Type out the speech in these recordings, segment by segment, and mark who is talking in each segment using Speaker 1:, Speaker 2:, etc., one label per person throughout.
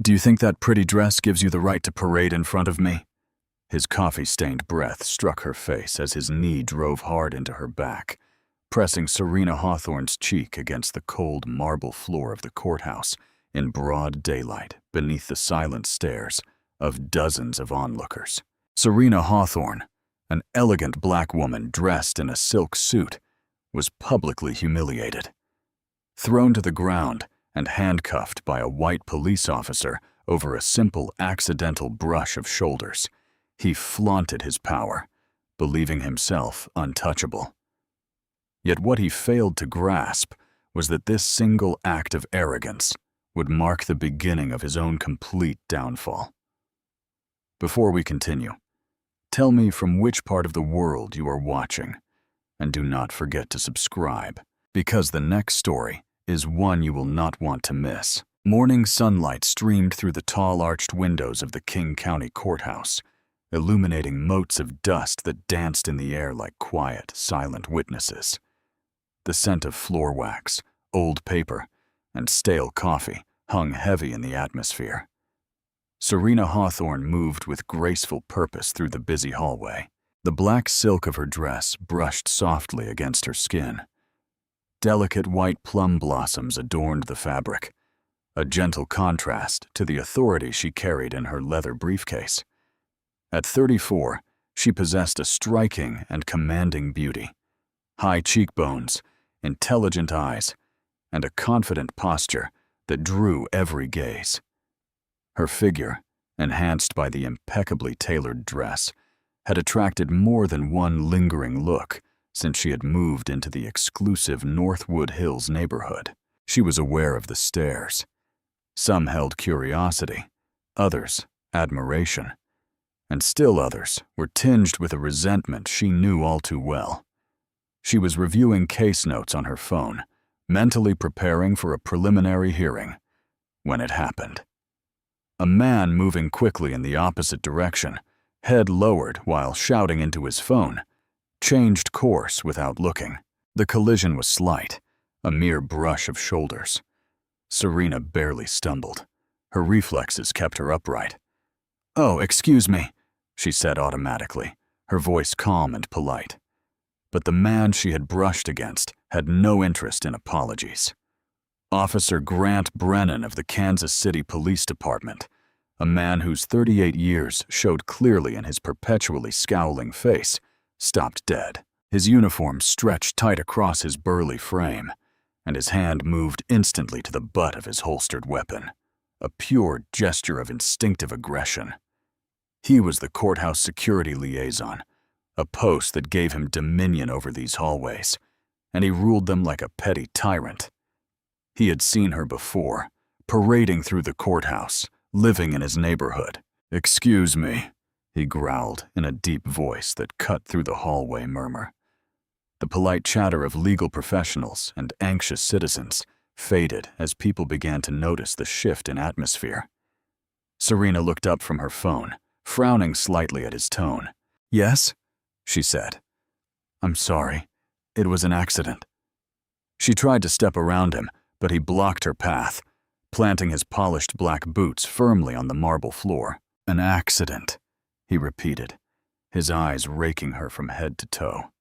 Speaker 1: Do you think that pretty dress gives you the right to parade in front of me? His coffee-stained breath struck her face as his knee drove hard into her back, pressing Serena Hawthorne's cheek against the cold marble floor of the courthouse in broad daylight beneath the silent stares of dozens of onlookers. Serena Hawthorne, an elegant black woman dressed in a silk suit, was publicly humiliated. Thrown to the ground and handcuffed by a white police officer over a simple accidental brush of shoulders, he flaunted his power, believing himself untouchable. Yet what he failed to grasp was that this single act of arrogance would mark the beginning of his own complete downfall. Before we continue, tell me from which part of the world you are watching, and do not forget to subscribe, because the next story is one you will not want to miss. Morning sunlight streamed through the tall arched windows of the King County Courthouse, illuminating motes of dust that danced in the air like quiet, silent witnesses. The scent of floor wax, old paper, and stale coffee hung heavy in the atmosphere. Serena Hawthorne moved with graceful purpose through the busy hallway. The black silk of her dress brushed softly against her skin. Delicate white plum blossoms adorned the fabric, a gentle contrast to the authority she carried in her leather briefcase. At 34, she possessed a striking and commanding beauty, high cheekbones, intelligent eyes, and a confident posture that drew every gaze. Her figure, enhanced by the impeccably tailored dress, had attracted more than one lingering look since she had moved into the exclusive Northwood Hills neighborhood. She was aware of the stares. Some held curiosity, others admiration, and still others were tinged with a resentment she knew all too well. She was reviewing case notes on her phone, mentally preparing for a preliminary hearing, when it happened. A man moving quickly in the opposite direction, head lowered while shouting into his phone, changed course without looking. The collision was slight, a mere brush of shoulders. Serena barely stumbled. Her reflexes kept her upright. "Oh, excuse me," she said automatically, her voice calm and polite. But the man she had brushed against had no interest in apologies. Officer Grant Brennan of the Kansas City Police Department, a man whose 38 years showed clearly in his perpetually scowling face, stopped dead. His uniform stretched tight across his burly frame, and his hand moved instantly to the butt of his holstered weapon, a pure gesture of instinctive aggression. He was the courthouse security liaison, a post that gave him dominion over these hallways, and he ruled them like a petty tyrant. He had seen her before, parading through the courthouse, living in his neighborhood. "Excuse me," he growled in a deep voice that cut through the hallway murmur. The polite chatter of legal professionals and anxious citizens faded as people began to notice the shift in atmosphere. Serena looked up from her phone, frowning slightly at his tone. "Yes?" she said. "I'm sorry. It was an accident." She tried to step around him, but he blocked her path, planting his polished black boots firmly on the marble floor. "An accident," he repeated, his eyes raking her from head to toe.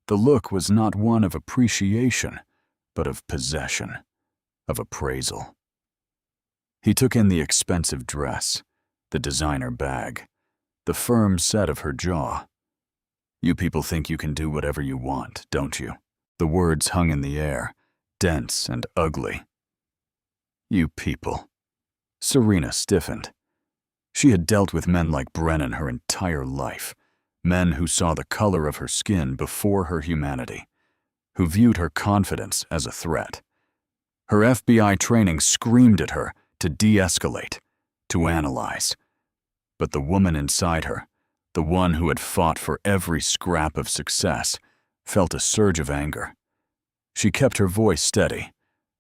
Speaker 1: The look was not one of appreciation, but of possession, of appraisal. He took in the expensive dress, the designer bag, the firm set of her jaw. "You people think you can do whatever you want, don't you?" The words hung in the air, dense and ugly. "You people." Serena stiffened. She had dealt with men like Brennan her entire life, men who saw the color of her skin before her humanity, who viewed her confidence as a threat. Her FBI training screamed at her to de-escalate, to analyze. But the woman inside her, the one who had fought for every scrap of success, felt a surge of anger. She kept her voice steady,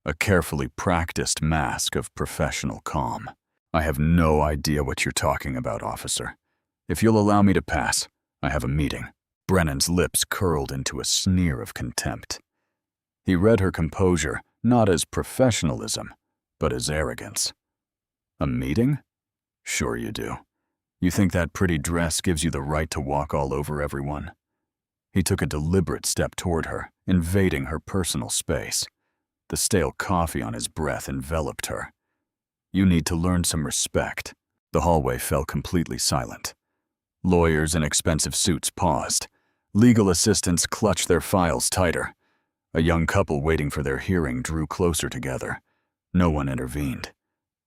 Speaker 1: a carefully practiced mask of professional calm. "I have no idea what you're talking about, officer. If you'll allow me to pass, I have a meeting." Brennan's lips curled into a sneer of contempt. He read her composure not as professionalism, but as arrogance. A meeting? Sure you do. You think that pretty dress gives you the right to walk all over everyone? He took a deliberate step toward her, invading her personal space. The stale coffee on his breath enveloped her. You need to learn some respect. The hallway fell completely silent. Lawyers in expensive suits paused. Legal assistants clutched their files tighter. A young couple waiting for their hearing drew closer together. No one intervened.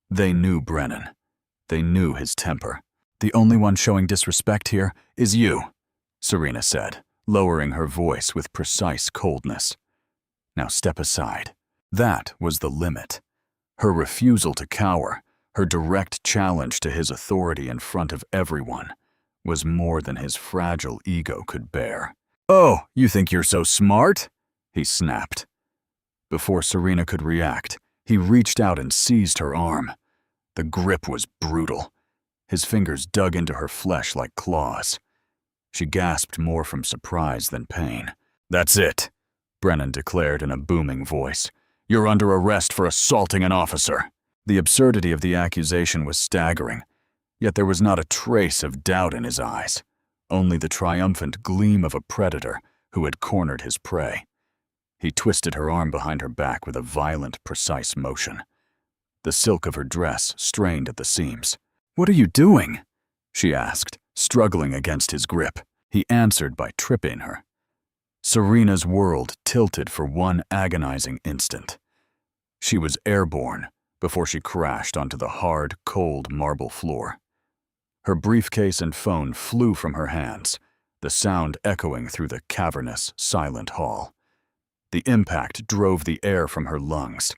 Speaker 1: They knew Brennan. They knew his temper. The only one showing disrespect here is you, Serena said, lowering her voice with precise coldness. Now step aside. That was the limit. Her refusal to cower, her direct challenge to his authority in front of everyone, was more than his fragile ego could bear. "Oh, you think you're so smart?" he snapped. Before Serena could react, he reached out and seized her arm. The grip was brutal. His fingers dug into her flesh like claws. She gasped more from surprise than pain. "That's it," Brennan declared in a booming voice. "You're under arrest for assaulting an officer." The absurdity of the accusation was staggering, yet there was not a trace of doubt in his eyes, only the triumphant gleam of a predator who had cornered his prey. He twisted her arm behind her back with a violent, precise motion. The silk of her dress strained at the seams. "What are you doing?" she asked, struggling against his grip. He answered by tripping her. Serena's world tilted for one agonizing instant. She was airborne before she crashed onto the hard, cold marble floor. Her briefcase and phone flew from her hands, the sound echoing through the cavernous, silent hall. The impact drove the air from her lungs.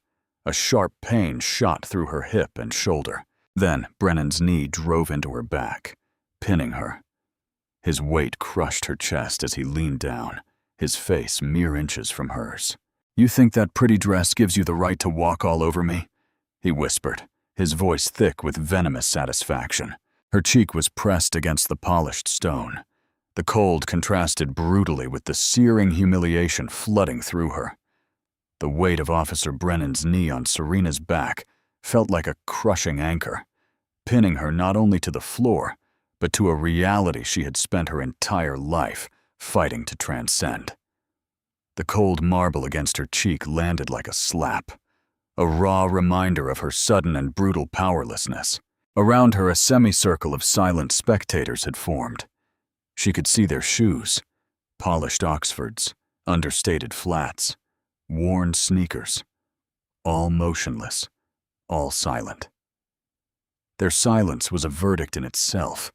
Speaker 1: A sharp pain shot through her hip and shoulder. Then Brennan's knee drove into her back, pinning her. His weight crushed her chest as he leaned down, his face mere inches from hers. "You think that pretty dress gives you the right to walk all over me?" he whispered, his voice thick with venomous satisfaction. Her cheek was pressed against the polished stone. The cold contrasted brutally with the searing humiliation flooding through her. The weight of Officer Brennan's knee on Serena's back felt like a crushing anchor, pinning her not only to the floor, but to a reality she had spent her entire life fighting to transcend. The cold marble against her cheek landed like a slap, a raw reminder of her sudden and brutal powerlessness. Around her, a semicircle of silent spectators had formed. She could see their shoes, polished Oxfords, understated flats, worn sneakers, all motionless, all silent. Their silence was a verdict in itself,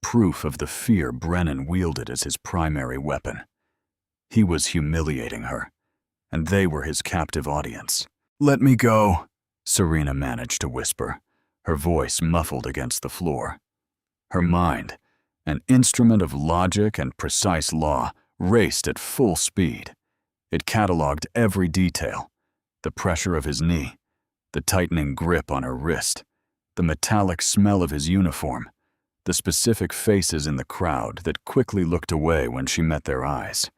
Speaker 1: proof of the fear Brennan wielded as his primary weapon. He was humiliating her, and they were his captive audience. "Let me go," Serena managed to whisper, her voice muffled against the floor. Her mind, an instrument of logic and precise law, raced at full speed. It cataloged every detail: the pressure of his knee, the tightening grip on her wrist, the metallic smell of his uniform, the specific faces in the crowd that quickly looked away when she met their eyes.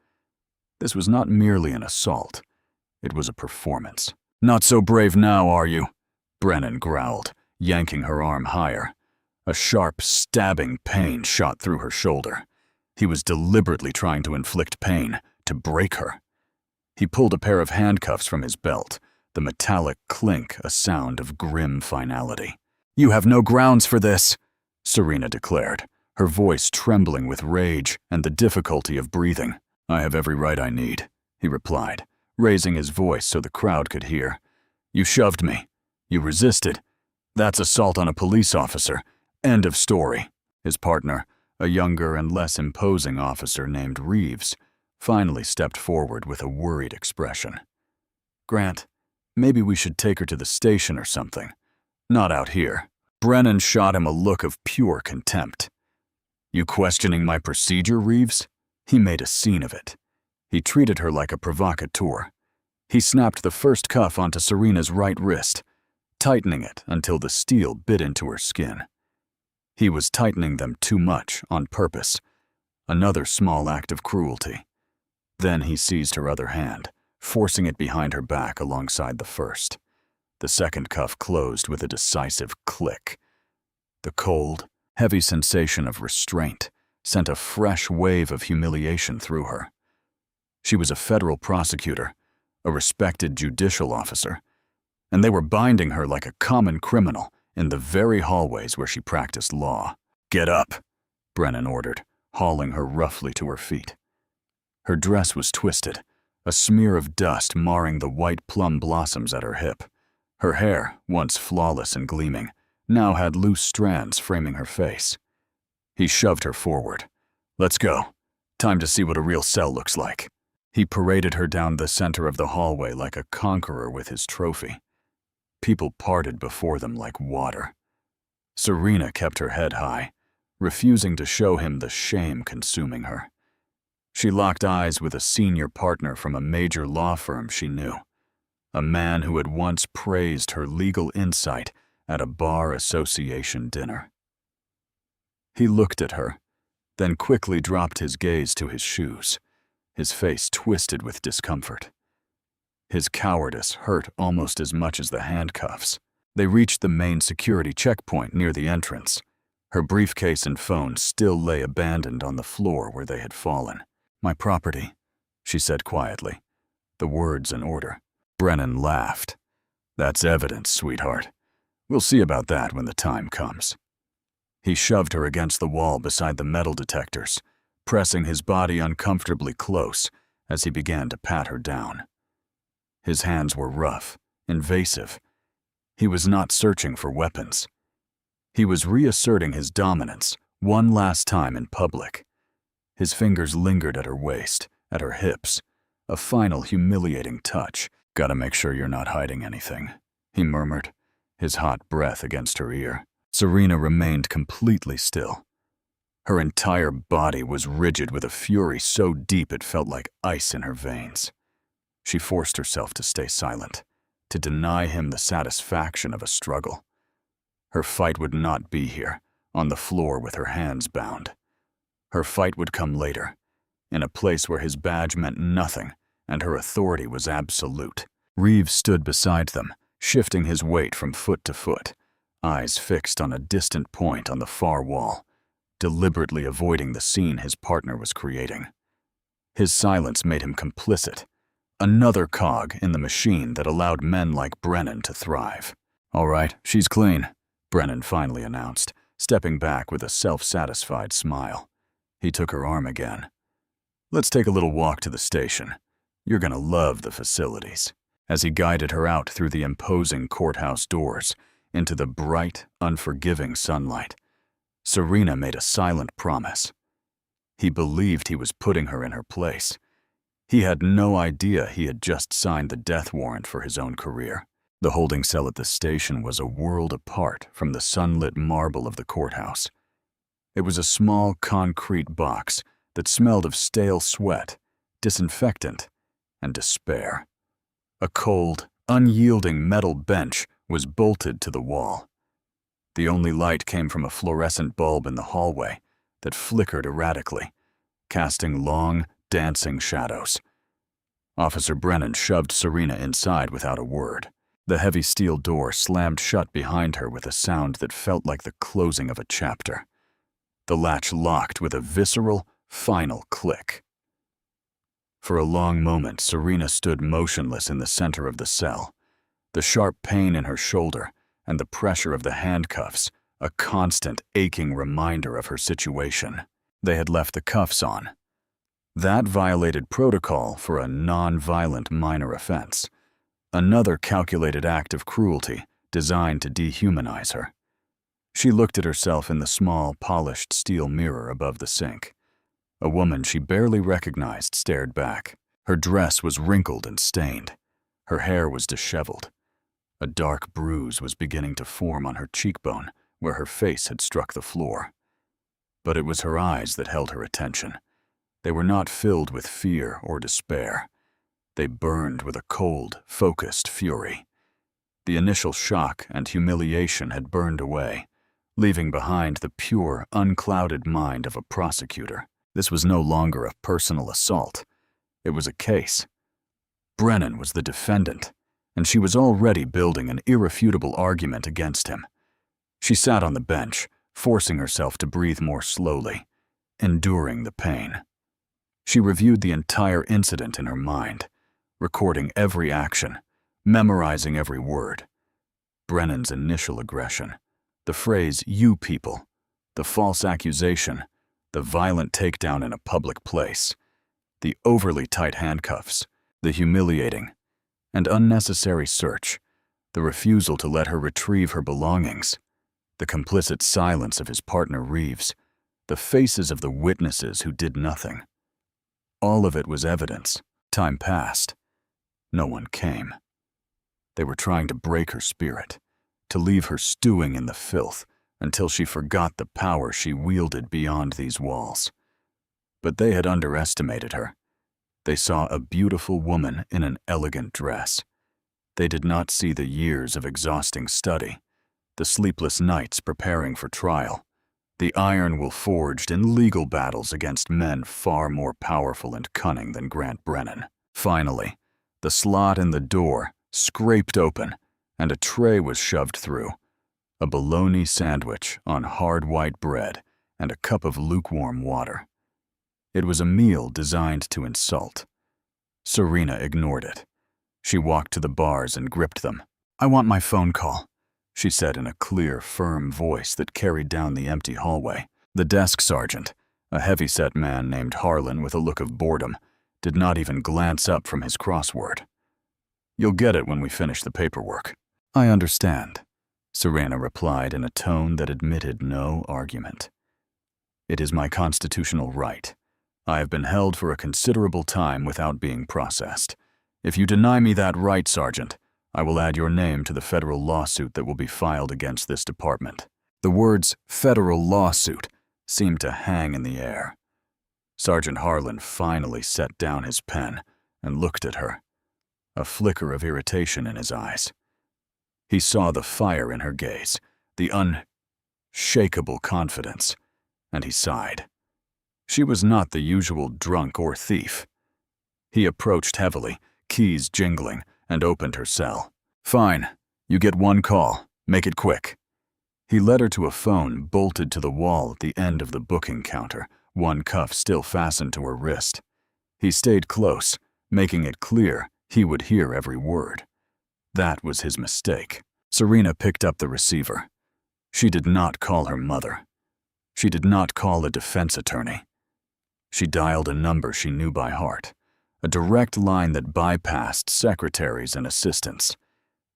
Speaker 1: This was not merely an assault. It was a performance. "Not so brave now, are you?" Brennan growled, yanking her arm higher. A sharp, stabbing pain shot through her shoulder. He was deliberately trying to inflict pain, to break her. He pulled a pair of handcuffs from his belt, the metallic clink a sound of grim finality. "You have no grounds for this," Serena declared, her voice trembling with rage and the difficulty of breathing. "I have every right I need," he replied, raising his voice so the crowd could hear. "You shoved me. You resisted. That's assault on a police officer. End of story." His partner, a younger and less imposing officer named Reeves, finally stepped forward with a worried expression. "Grant, maybe we should take her to the station or something. Not out here." Brennan shot him a look of pure contempt. "You questioning my procedure, Reeves?" He made a scene of it. He treated her like a provocateur. He snapped the first cuff onto Serena's right wrist, tightening it until the steel bit into her skin. He was tightening them too much on purpose, another small act of cruelty. Then he seized her other hand, forcing it behind her back alongside the first. The second cuff closed with a decisive click. The cold, heavy sensation of restraint sent a fresh wave of humiliation through her. She was a federal prosecutor, a respected judicial officer, and they were binding her like a common criminal in the very hallways where she practiced law. "Get up," Brennan ordered, hauling her roughly to her feet. Her dress was twisted, a smear of dust marring the white plum blossoms at her hip. Her hair, once flawless and gleaming, now had loose strands framing her face. He shoved her forward. "Let's go. Time to see what a real cell looks like." He paraded her down the center of the hallway like a conqueror with his trophy. People parted before them like water. Serena kept her head high, refusing to show him the shame consuming her. She locked eyes with a senior partner from a major law firm she knew, a man who had once praised her legal insight at a bar association dinner. He looked at her, then quickly dropped his gaze to his shoes, his face twisted with discomfort. His cowardice hurt almost as much as the handcuffs. They reached the main security checkpoint near the entrance. Her briefcase and phone still lay abandoned on the floor where they had fallen. "My property," she said quietly, the words in order. Brennan laughed. "That's evidence, sweetheart. We'll see about that when the time comes." He shoved her against the wall beside the metal detectors, pressing his body uncomfortably close as he began to pat her down. His hands were rough, invasive. He was not searching for weapons. He was reasserting his dominance one last time in public. His fingers lingered at her waist, at her hips, a final humiliating touch. "Gotta make sure you're not hiding anything," he murmured, his hot breath against her ear. Serena remained completely still. Her entire body was rigid with a fury so deep it felt like ice in her veins. She forced herself to stay silent, to deny him the satisfaction of a struggle. Her fight would not be here, on the floor with her hands bound. Her fight would come later, in a place where his badge meant nothing and her authority was absolute. Reeves stood beside them, shifting his weight from foot to foot, eyes fixed on a distant point on the far wall, deliberately avoiding the scene his partner was creating. His silence made him complicit, another cog in the machine that allowed men like Brennan to thrive. "All right, she's clean," Brennan finally announced, stepping back with a self-satisfied smile. He took her arm again. "Let's take a little walk to the station. You're gonna love the facilities." As he guided her out through the imposing courthouse doors into the bright, unforgiving sunlight, Serena made a silent promise. He believed he was putting her in her place. He had no idea he had just signed the death warrant for his own career. The holding cell at the station was a world apart from the sunlit marble of the courthouse. It was a small concrete box that smelled of stale sweat, disinfectant, and despair. A cold, unyielding metal bench was bolted to the wall. The only light came from a fluorescent bulb in the hallway that flickered erratically, casting long, dancing shadows. Officer Brennan shoved Serena inside without a word. The heavy steel door slammed shut behind her with a sound that felt like the closing of a chapter. The latch locked with a visceral, final click. For a long moment, Serena stood motionless in the center of the cell, the sharp pain in her shoulder and the pressure of the handcuffs, a constant, aching reminder of her situation. They had left the cuffs on. That violated protocol for a non-violent minor offense, another calculated act of cruelty designed to dehumanize her. She looked at herself in the small, polished steel mirror above the sink. A woman she barely recognized stared back. Her dress was wrinkled and stained. Her hair was disheveled. A dark bruise was beginning to form on her cheekbone where her face had struck the floor. But it was her eyes that held her attention. They were not filled with fear or despair. They burned with a cold, focused fury. The initial shock and humiliation had burned away, leaving behind the pure, unclouded mind of a prosecutor. This was no longer a personal assault. It was a case. Brennan was the defendant, and she was already building an irrefutable argument against him. She sat on the bench, forcing herself to breathe more slowly, enduring the pain. She reviewed the entire incident in her mind, recording every action, memorizing every word. Brennan's initial aggression, the phrase, "you people," the false accusation, the violent takedown in a public place, the overly tight handcuffs, the humiliating and unnecessary search, the refusal to let her retrieve her belongings, the complicit silence of his partner Reeves, the faces of the witnesses who did nothing. All of it was evidence. Time passed. No one came. They were trying to break her spirit, to leave her stewing in the filth until she forgot the power she wielded beyond these walls. But they had underestimated her. They saw a beautiful woman in an elegant dress. They did not see the years of exhausting study, the sleepless nights preparing for trial, the iron will forged in legal battles against men far more powerful and cunning than Grant Brennan. Finally, the slot in the door scraped open and a tray was shoved through. A bologna sandwich on hard white bread and a cup of lukewarm water. It was a meal designed to insult. Serena ignored it. She walked to the bars and gripped them. "I want my phone call," she said in a clear, firm voice that carried down the empty hallway. The desk sergeant, a heavy-set man named Harlan with a look of boredom, did not even glance up from his crossword. "You'll get it when we finish the paperwork." "I understand," Serena replied in a tone that admitted no argument. "It is my constitutional right. I have been held for a considerable time without being processed. If you deny me that right, Sergeant, I will add your name to the federal lawsuit that will be filed against this department." The words "federal lawsuit" seemed to hang in the air. Sergeant Harlan finally set down his pen and looked at her, a flicker of irritation in his eyes. He saw the fire in her gaze, the unshakable confidence, and he sighed. She was not the usual drunk or thief. He approached heavily, keys jingling, and opened her cell. "Fine, you get one call. Make it quick." He led her to a phone bolted to the wall at the end of the booking counter, one cuff still fastened to her wrist. He stayed close, making it clear he would hear every word. That was his mistake. Serena picked up the receiver. She did not call her mother. She did not call a defense attorney. She dialed a number she knew by heart, a direct line that bypassed secretaries and assistants.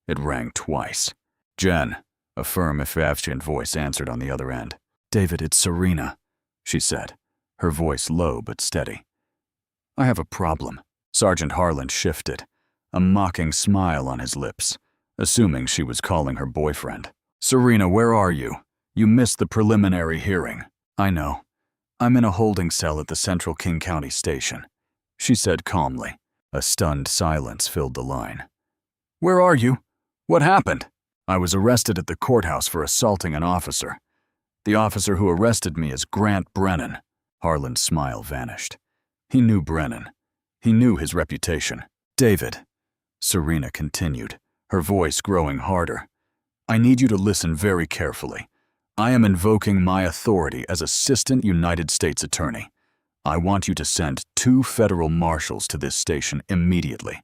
Speaker 1: It rang twice. "Jen," a firm, effusive voice answered on the other end. "David, it's Serena," she said, her voice low but steady. "I have a problem." Sergeant Harlan shifted, a mocking smile on his lips, assuming she was calling her boyfriend. "Serena, where are you? You missed the preliminary hearing." "I know. I'm in a holding cell at the Central King County Station," she said calmly. A stunned silence filled the line. "Where are you? What happened?" "I was arrested at the courthouse for assaulting an officer. The officer who arrested me is Grant Brennan." Harlan's smile vanished. He knew Brennan. He knew his reputation. "David," Serena continued, her voice growing harder, "I need you to listen very carefully. I am invoking my authority as Assistant United States Attorney. I want you to send 2 federal marshals to this station immediately.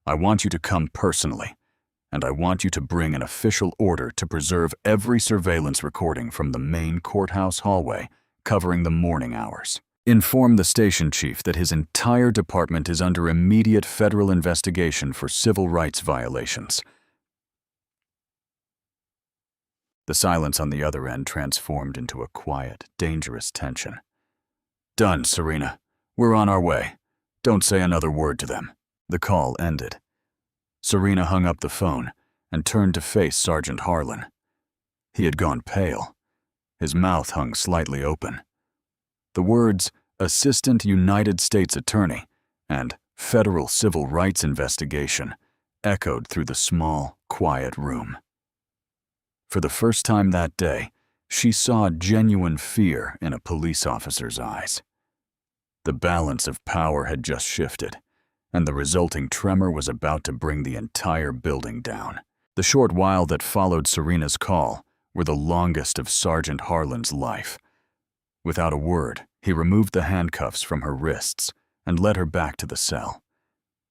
Speaker 1: I want you to come personally, and I want you to bring an official order to preserve every surveillance recording from the main courthouse hallway covering the morning hours. Inform the station chief that his entire department is under immediate federal investigation for civil rights violations." The silence on the other end transformed into a quiet, dangerous tension. "Done, Serena. We're on our way. Don't say another word to them." The call ended. Serena hung up the phone and turned to face Sergeant Harlan. He had gone pale. His mouth hung slightly open. The words, "Assistant United States Attorney" and "Federal Civil Rights Investigation" echoed through the small, quiet room. For the first time that day, she saw genuine fear in a police officer's eyes. The balance of power had just shifted, and the resulting tremor was about to bring the entire building down. The short while that followed Serena's call were the longest of Sergeant Harlan's life. Without a word, he removed the handcuffs from her wrists and led her back to the cell.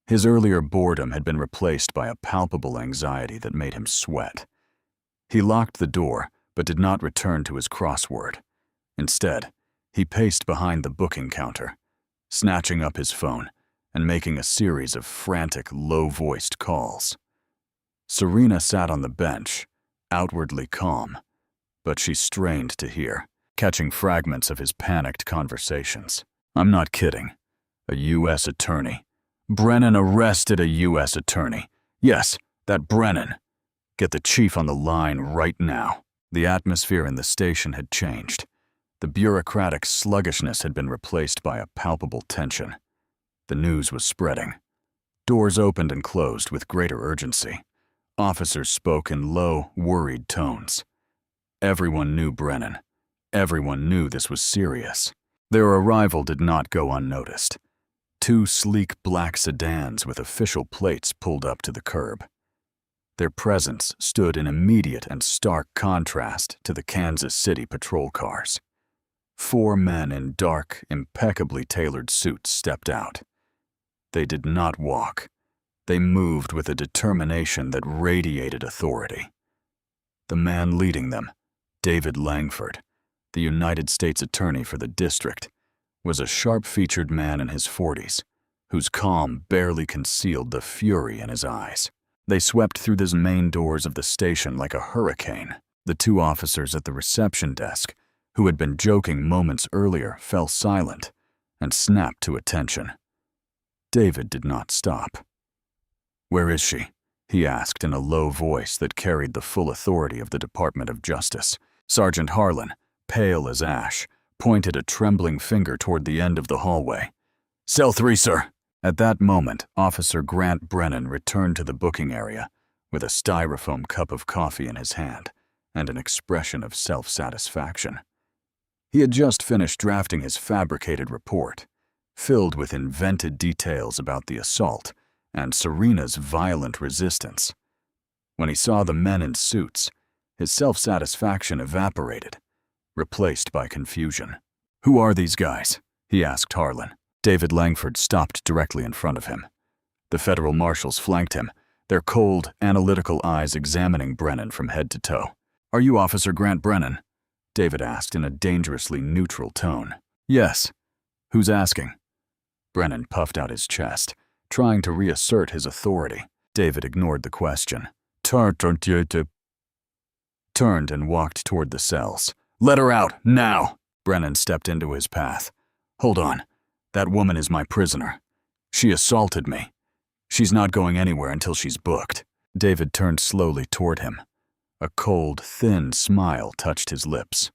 Speaker 1: His earlier boredom had been replaced by a palpable anxiety that made him sweat. He locked the door, but did not return to his crossword. Instead, he paced behind the booking counter, snatching up his phone and making a series of frantic, low-voiced calls. Serena sat on the bench, outwardly calm, but she strained to hear, catching fragments of his panicked conversations. "I'm not kidding. A U.S. attorney. Brennan arrested a U.S. attorney. Yes, that Brennan. Get the chief on the line right now." The atmosphere in the station had changed. The bureaucratic sluggishness had been replaced by a palpable tension. The news was spreading. Doors opened and closed with greater urgency. Officers spoke in low, worried tones. Everyone knew Brennan. Everyone knew this was serious. Their arrival did not go unnoticed. 2 sleek black sedans with official plates pulled up to the curb. Their presence stood in immediate and stark contrast to the Kansas City patrol cars. 4 men in dark, impeccably tailored suits stepped out. They did not walk. They moved with a determination that radiated authority. The man leading them, David Langford, the United States Attorney for the district, was a sharp-featured man in his 40s, whose calm barely concealed the fury in his eyes. They swept through the main doors of the station like a hurricane. The 2 officers at the reception desk, who had been joking moments earlier, fell silent and snapped to attention. David did not stop. "Where is she?" he asked in a low voice that carried the full authority of the Department of Justice. Sergeant Harlan, pale as ash, pointed a trembling finger toward the end of the hallway. "Cell 3, sir." At that moment, Officer Grant Brennan returned to the booking area with a styrofoam cup of coffee in his hand and an expression of self-satisfaction. He had just finished drafting his fabricated report, filled with invented details about the assault and Serena's violent resistance. When he saw the men in suits, his self-satisfaction evaporated, replaced by confusion. "Who are these guys?" he asked Harlan. David Langford stopped directly in front of him. The federal marshals flanked him, their cold, analytical eyes examining Brennan from head to toe. "Are you Officer Grant Brennan?" David asked in a dangerously neutral tone. "Yes. Who's asking?" Brennan puffed out his chest, trying to reassert his authority. David ignored the question. Turned and walked toward the cells. "Let her out, now!" Brennan stepped into his path. "Hold on. That woman is my prisoner. She assaulted me. She's not going anywhere until she's booked." David turned slowly toward him. A cold, thin smile touched his lips.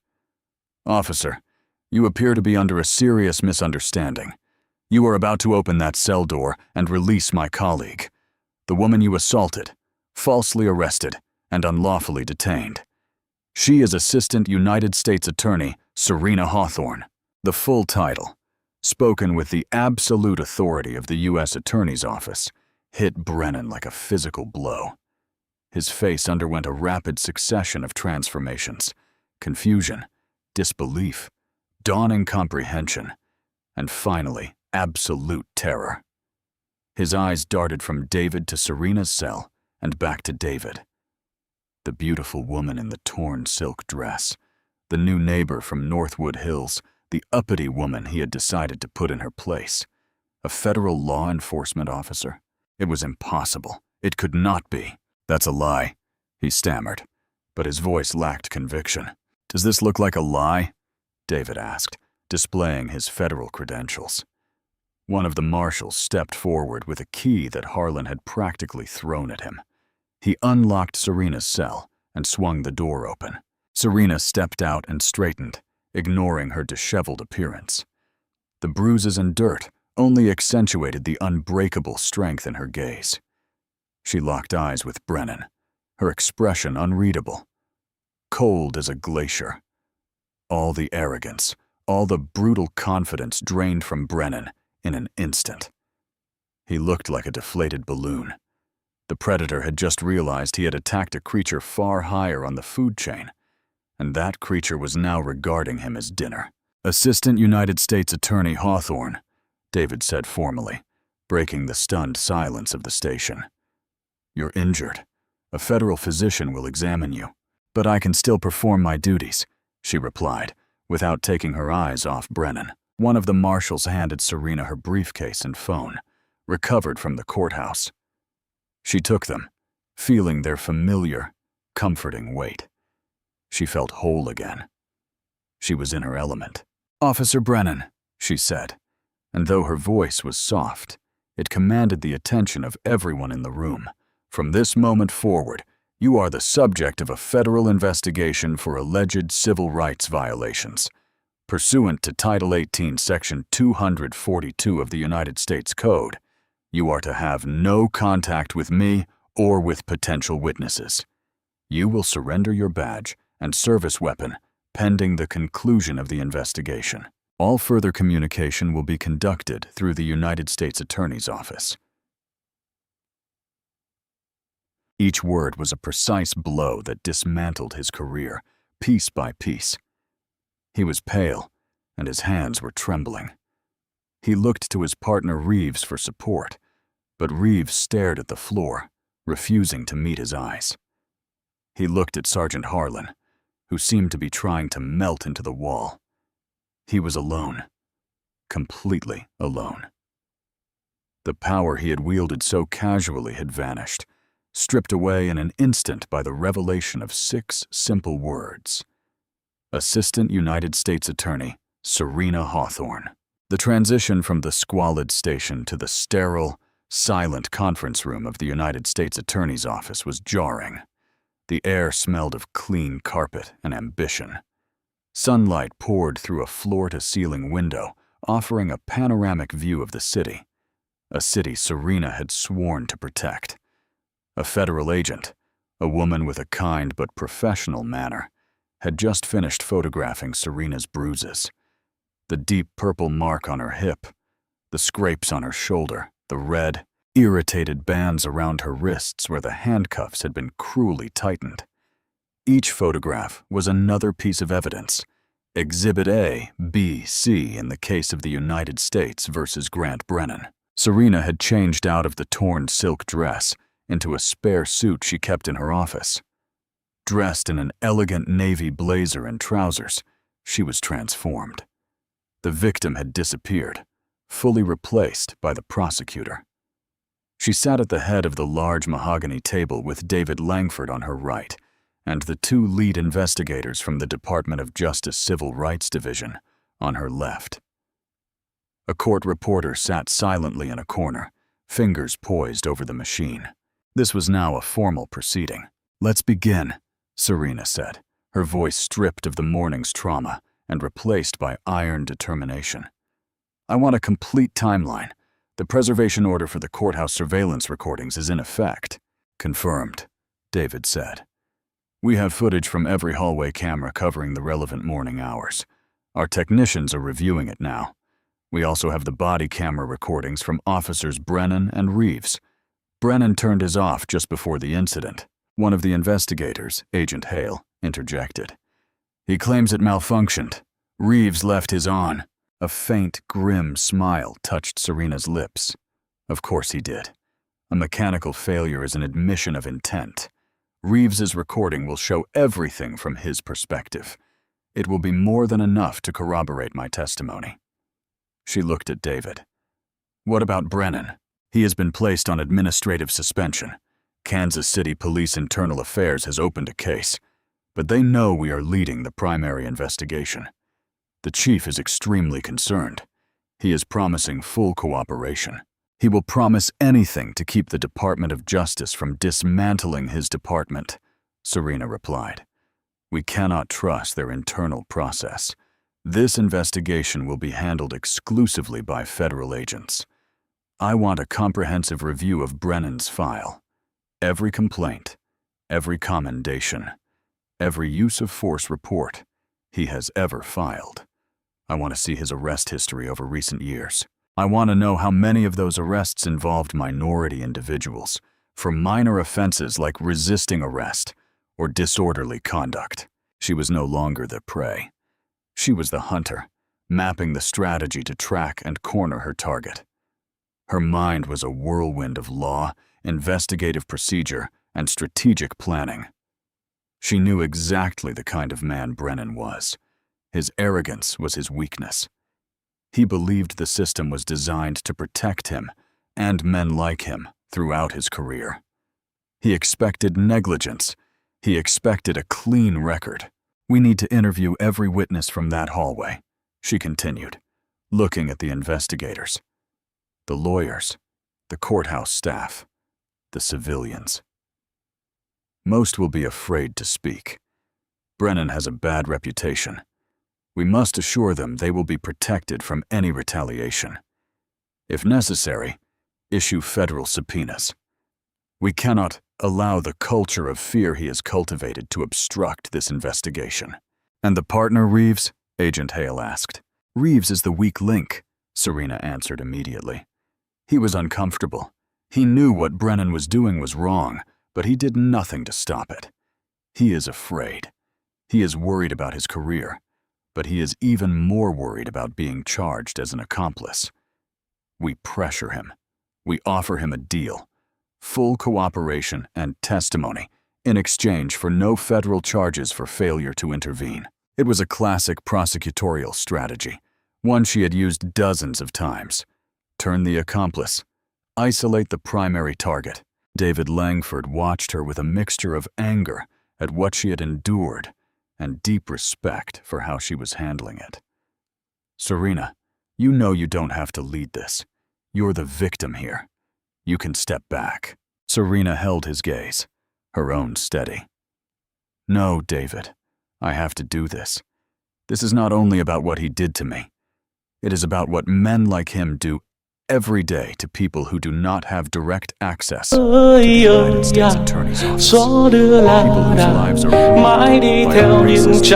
Speaker 1: "Officer, you appear to be under a serious misunderstanding. You are about to open that cell door and release my colleague, the woman you assaulted, falsely arrested, and unlawfully detained. She is Assistant United States Attorney Serena Hawthorne." The full title, spoken with the absolute authority of the U.S. Attorney's Office, hit Brennan like a physical blow. His face underwent a rapid succession of transformations: confusion, disbelief, dawning comprehension, and finally, absolute terror. His eyes darted from David to Serena's cell and back to David. The beautiful woman in the torn silk dress, the new neighbor from Northwood Hills, the uppity woman he had decided to put in her place. A federal law enforcement officer? It was impossible. It could not be. "That's a lie," he stammered, but his voice lacked conviction. "Does this look like a lie?" David asked, displaying his federal credentials. One of the marshals stepped forward with a key that Harlan had practically thrown at him. He unlocked Serena's cell and swung the door open. Serena stepped out and straightened, ignoring her disheveled appearance. The bruises and dirt only accentuated the unbreakable strength in her gaze. She locked eyes with Brennan, her expression unreadable, cold as a glacier. All the arrogance, all the brutal confidence drained from Brennan in an instant. He looked like a deflated balloon. The predator had just realized he had attacked a creature far higher on the food chain, and that creature was now regarding him as dinner. "Assistant United States Attorney Hawthorne," David said formally, breaking the stunned silence of the station. "You're injured. A federal physician will examine you." "But I can still perform my duties," she replied, without taking her eyes off Brennan. One of the marshals handed Serena her briefcase and phone, recovered from the courthouse. She took them, feeling their familiar, comforting weight. She felt whole again. She was in her element. "Officer Brennan," she said, and though her voice was soft, it commanded the attention of everyone in the room. "From this moment forward, you are the subject of a federal investigation for alleged civil rights violations. Pursuant to Title 18, Section 242 of the United States Code, you are to have no contact with me or with potential witnesses. You will surrender your badge and service weapon pending the conclusion of the investigation. All further communication will be conducted through the United States Attorney's Office." Each word was a precise blow that dismantled his career, piece by piece. He was pale, and his hands were trembling. He looked to his partner Reeves for support, but Reeves stared at the floor, refusing to meet his eyes. He looked at Sergeant Harlan, who seemed to be trying to melt into the wall. He was alone, completely alone. The power he had wielded so casually had vanished, stripped away in an instant by the revelation of 6 simple words. Assistant United States Attorney Serena Hawthorne. The transition from the squalid station to the sterile, silent conference room of the United States Attorney's Office was jarring. The air smelled of clean carpet and ambition. Sunlight poured through a floor-to-ceiling window, offering a panoramic view of the city, a city Serena had sworn to protect. A federal agent, a woman with a kind but professional manner, had just finished photographing Serena's bruises. The deep purple mark on her hip, the scrapes on her shoulder, the red, irritated bands around her wrists where the handcuffs had been cruelly tightened. Each photograph was another piece of evidence. Exhibit A, B, C in the case of the United States versus Grant Brennan. Serena had changed out of the torn silk dress into a spare suit she kept in her office. Dressed in an elegant navy blazer and trousers, she was transformed. The victim had disappeared, fully replaced by the prosecutor. She sat at the head of the large mahogany table with David Langford on her right and the 2 lead investigators from the Department of Justice Civil Rights Division on her left. A court reporter sat silently in a corner, fingers poised over the machine. This was now a formal proceeding. "Let's begin," Serena said, her voice stripped of the morning's trauma and replaced by iron determination. "I want a complete timeline. The preservation order for the courthouse surveillance recordings is in effect." "Confirmed," David said. "We have footage from every hallway camera covering the relevant morning hours. Our technicians are reviewing it now. We also have the body camera recordings from Officers Brennan and Reeves. Brennan turned his off just before the incident." One of the investigators, Agent Hale, interjected. "He claims it malfunctioned. Reeves left his on." A faint, grim smile touched Serena's lips. Of course he did. A mechanical failure is an admission of intent. Reeves's recording will show everything from his perspective. It will be more than enough to corroborate my testimony. She looked at David. "What about Brennan? He has been placed on administrative suspension. Kansas City Police Internal Affairs has opened a case, but they know we are leading the primary investigation. The chief is extremely concerned. He is promising full cooperation. He will promise anything to keep the Department of Justice from dismantling his department," Serena replied. "We cannot trust their internal process. This investigation will be handled exclusively by federal agents. I want a comprehensive review of Brennan's file. Every complaint, every commendation, every use of force report he has ever filed. I want to see his arrest history over recent years." I want to know how many of those arrests involved minority individuals, for minor offenses like resisting arrest or disorderly conduct. She was no longer the prey. She was the hunter, mapping the strategy to track and corner her target. Her mind was a whirlwind of law, investigative procedure, and strategic planning. She knew exactly the kind of man Brennan was. His arrogance was his weakness. He believed the system was designed to protect him and men like him throughout his career. He expected negligence. He expected a clean record. We need to interview every witness from that hallway, she continued, looking at the investigators, the lawyers, the courthouse staff, the civilians. Most will be afraid to speak. Brennan has a bad reputation. We must assure them they will be protected from any retaliation. If necessary, issue federal subpoenas. We cannot allow the culture of fear he has cultivated to obstruct this investigation. And the partner, Reeves? Agent Hale asked. Reeves is the weak link, Serena answered immediately. He was uncomfortable. He knew what Brennan was doing was wrong, but he did nothing to stop it. He is afraid. He is worried about his career, but he is even more worried about being charged as an accomplice. We pressure him. We offer him a deal. Full cooperation and testimony in exchange for no federal charges for failure to intervene. It was a classic prosecutorial strategy, one she had used dozens of times. Turn the accomplice. Isolate the primary target. David Langford watched her with a mixture of anger at what she had endured and deep respect for how she was handling it. Serena, you know you don't have to lead this. You're the victim here. You can step back. Serena held his gaze, her own steady. No, David, I have to do this. This is not only about what he did to me. It is about what men like him do every day to people who do not have direct access to the United States Attorney's Office. People whose lives are ruined by a racist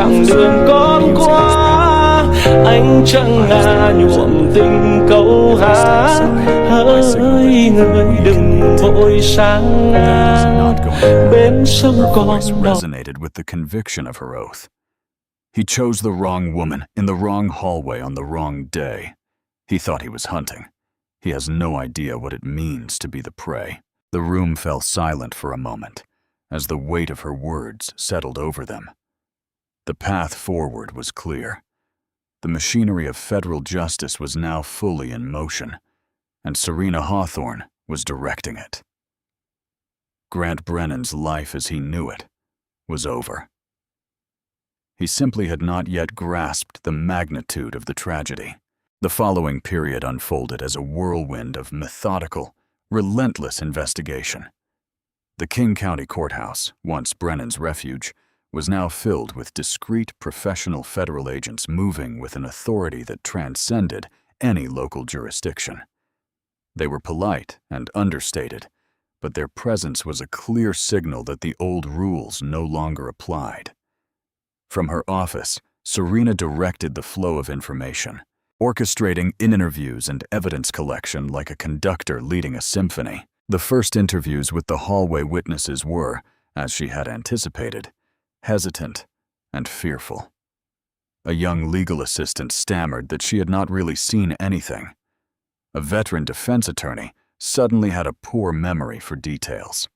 Speaker 2: anh chẳng ngại nhuộm tình câu hát hỡi người đừng vội sang bên sông còn
Speaker 1: resonated with the conviction of her oath. He chose the wrong woman in the wrong hallway on the wrong day. He thought he was hunting. He has no idea what it means to be the prey. The room fell silent for a moment as the weight of her words settled over them. The path forward was clear. The machinery of federal justice was now fully in motion, and Serena Hawthorne was directing it. Grant Brennan's life as he knew it was over. He simply had not yet grasped the magnitude of the tragedy. The following period unfolded as a whirlwind of methodical, relentless investigation. The King County Courthouse, once Brennan's refuge, was now filled with discreet professional federal agents moving with an authority that transcended any local jurisdiction. They were polite and understated, but their presence was a clear signal that the old rules no longer applied. From her office, Serena directed the flow of information, orchestrating interviews and evidence collection like a conductor leading a symphony. The first interviews with the hallway witnesses were, as she had anticipated, hesitant and fearful. A young legal assistant stammered that she had not really seen anything. A veteran defense attorney suddenly had a poor memory for details.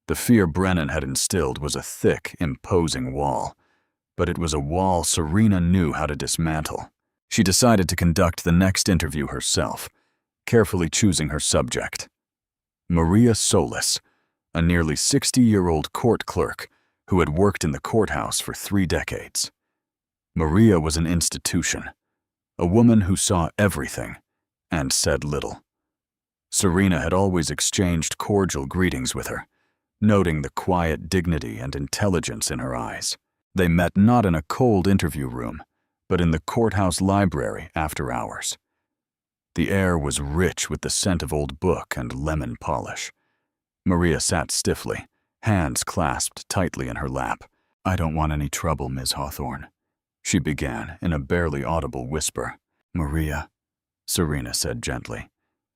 Speaker 1: The fear Brennan had instilled was a thick, imposing wall, but it was a wall Serena knew how to dismantle. She decided to conduct the next interview herself, carefully choosing her subject. Maria Solis, a nearly 60-year-old court clerk who had worked in the courthouse for 3 decades. Maria was an institution, a woman who saw everything and said little. Serena had always exchanged cordial greetings with her, noting the quiet dignity and intelligence in her eyes. They met not in a cold interview room, but in the courthouse library after hours. The air was rich with the scent of old book and lemon polish. Maria sat stiffly, hands clasped tightly in her lap. "I don't want any trouble, Ms. Hawthorne," she began in a barely audible whisper. "Maria, Serena said gently,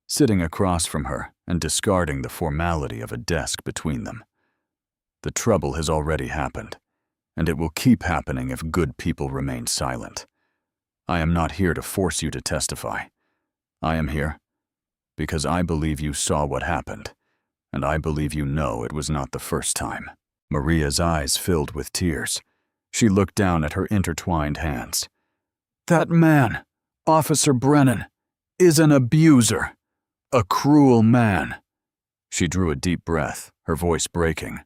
Speaker 1: sitting across from her and discarding the formality of a desk between them. The trouble has already happened, and it will keep happening if good people remain silent. I am not here to force you to testify. I am here because I believe you saw what happened, and I believe you know it was not the first time. Maria's eyes filled with tears. She looked down at her intertwined hands. That man, Officer Brennan, is an abuser, a cruel man. She drew a deep breath, her voice breaking.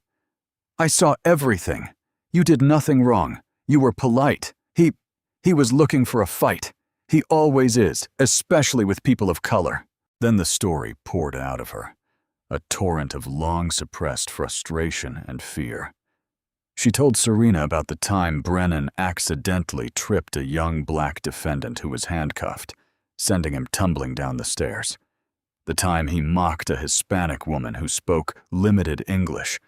Speaker 1: I saw everything. You did nothing wrong. You were polite. He was looking for a fight. He always is, especially with people of color. Then the story poured out of her, a torrent of long-suppressed frustration and fear. She told Serena about the time Brennan accidentally tripped a young black defendant who was handcuffed, sending him tumbling down the stairs. The time he mocked a Hispanic woman who spoke limited English,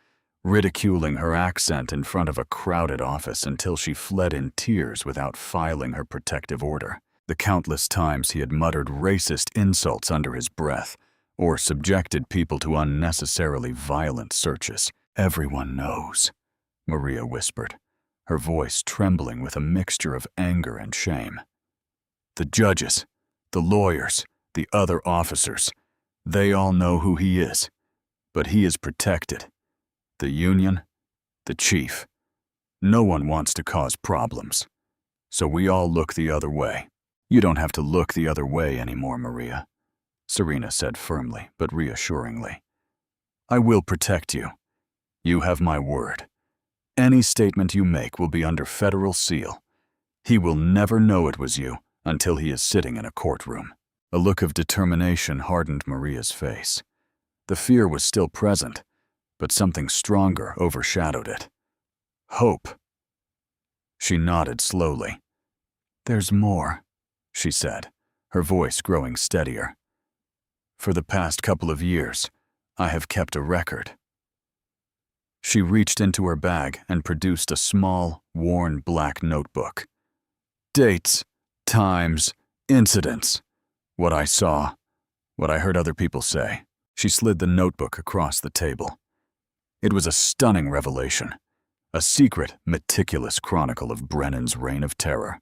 Speaker 1: ridiculing her accent in front of a crowded office until she fled in tears without filing her protective order. The countless times he had muttered racist insults under his breath or subjected people to unnecessarily violent searches. Everyone knows, Maria whispered, her voice trembling with a mixture of anger and shame. The judges, the lawyers, the other officers, they all know who he is, but he is protected. The union, the chief. No one wants to cause problems, so we all look the other way. You don't have to look the other way anymore, Maria, Serena said firmly but reassuringly. I will protect you. You have my word. Any statement you make will be under federal seal. He will never know it was you until he is sitting in a courtroom. A look of determination hardened Maria's face. The fear was still present, but something stronger overshadowed it. Hope. She nodded slowly. There's more, she said, her voice growing steadier. For the past couple of years, I have kept a record. She reached into her bag and produced a small, worn black notebook. Dates, times, incidents. What I saw, what I heard other people say. She slid the notebook across the table. It was a stunning revelation, a secret, meticulous chronicle of Brennan's reign of terror,